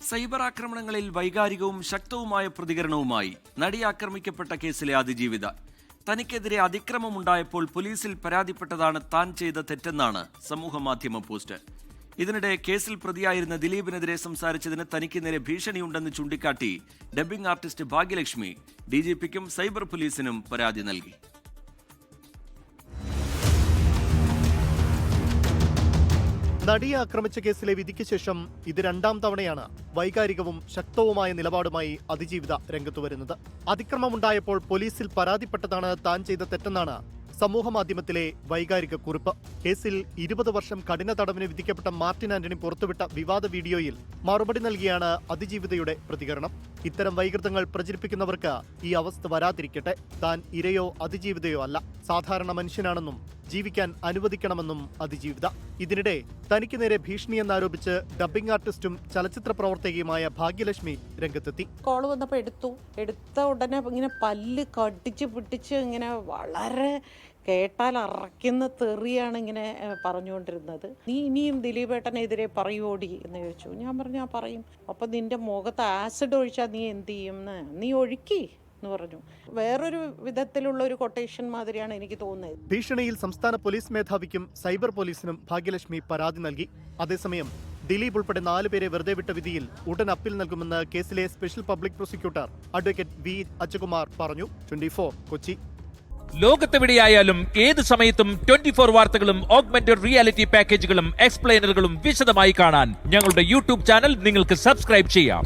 Cyber ആക്രമണങ്ങളിൽ വൈകാരികവും ശക്തവുമായ പ്രതികരണവുമായി നടി ആക്രമിക്കപ്പെട്ട കേസിലെ അതിജീവിത. തനിക്കെതിരെ അതിക്രമമുണ്ടായപ്പോൾ പോലീസിൽ പരാതിപ്പെട്ടതാണ് താൻ ചെയ്ത തെറ്റെന്നാണ് സമൂഹമാധ്യമ പോസ്റ്റ്. ഇതിനിടെ കേസിൽ പ്രതിയായിരുന്ന ദിലീപിനെതിരെ സംസാരിച്ചതിന് തനിക്ക് നേരെ ഭീഷണിയുണ്ടെന്ന് ചൂണ്ടിക്കാട്ടി ഡബ്ബിംഗ് ആർട്ടിസ്റ്റ് ഭാഗ്യലക്ഷ്മി ഡിജിപിക്കും സൈബർ പോലീസിനും പരാതി നൽകി. നടിയെ ആക്രമിച്ച കേസിലെ വിധിക്ക് ശേഷം ഇത് രണ്ടാം തവണയാണ് വൈകാരികവും ശക്തവുമായ നിലപാടുമായി അതിജീവിത രംഗത്തു വരുന്നത്. അതിക്രമമുണ്ടായപ്പോൾ പോലീസിൽ പരാതിപ്പെട്ടതാണ് താൻ ചെയ്ത തെറ്റെന്നാണ് സമൂഹമാധ്യമത്തിലെ വൈകാരിക കുറിപ്പ്. കേസിൽ 20 വർഷം കഠിന തടവിന് വിധിക്കപ്പെട്ട മാർട്ടിൻ ആന്റണി പുറത്തുവിട്ട വിവാദ വീഡിയോയിൽ മറുപടി നൽകിയാണ് അതിജീവിതയുടെ പ്രതികരണം. ഇത്തരം വൈകൃതങ്ങൾ പ്രചരിപ്പിക്കുന്നവർക്ക് ഈ അവസ്ഥ വരാതിരിക്കട്ടെ. താൻ ഇരയോ അതിജീവിതയോ അല്ല, സാധാരണ മനുഷ്യനാണെന്നും ജീവിക്കാൻ അനുവദിക്കണമെന്നും അതിജീവിത. ഇതിനിടെ തനിക്ക് നേരെ ഭീഷണിയെന്നാരോപിച്ച് ഡബ്ബിംഗ് ആർട്ടിസ്റ്റും ചലച്ചിത്ര പ്രവർത്തകയുമായ ഭാഗ്യലക്ഷ്മി രംഗത്തെത്തി. കോള് വന്നപ്പോൾ എടുത്ത ഉടനെ ഇങ്ങനെ പല്ല് കടിച്ച് പിടിച്ച് ഇങ്ങനെ വളരെ കേട്ടാൽ അറയ്ക്കുന്ന തെറിയാണ് ഇങ്ങനെ പറഞ്ഞുകൊണ്ടിരുന്നത്. നീ ഇനിയും ദിലീപേട്ടനെതിരെ പറയുവോടി എന്ന് ചോദിച്ചു. ഞാൻ പറഞ്ഞു ഞാൻ പറയും. അപ്പം നിന്റെ മുഖത്ത് ആസിഡ് ഒഴിച്ചാൽ നീ എന്ത് ചെയ്യും? നീ ഒഴുക്കി എന്ന് പറഞ്ഞു. വേറൊരു വിധത്തിലുള്ള ഒരു കൊട്ടേഷൻ മാതിരിയാണ് എനിക്ക് തോന്നുന്നത്. ഭീഷണിയിൽ സംസ്ഥാന പോലീസ് മേധാവിക്കും സൈബർ പോലീസിനും ഭാഗ്യലക്ഷ്മി പരാതി നൽകി. അതേസമയം ദിലീപ് ഉൾപ്പെടെ 4 പേരെ വെറുതെ വിട്ട വിധിയിൽ ഉടൻ അപ്പീൽ നൽകുമെന്ന് കേസിലെ special public prosecutor advocate V Achyukumar പറഞ്ഞു. 24 കൊച്ചി. ലോകത്തെവിടെയായാലും ഏത് സമയത്തും 24 വാർത്തകളും ഓഗ്മെന്റഡ് റിയാലിറ്റി പാക്കേജുകളും എക്സ്പ്ലെയിനറുകളും വിശദമായി കാണാൻ ഞങ്ങളുടെ യൂട്യൂബ് ചാനൽ നിങ്ങൾക്ക് സബ്സ്ക്രൈബ് ചെയ്യാം.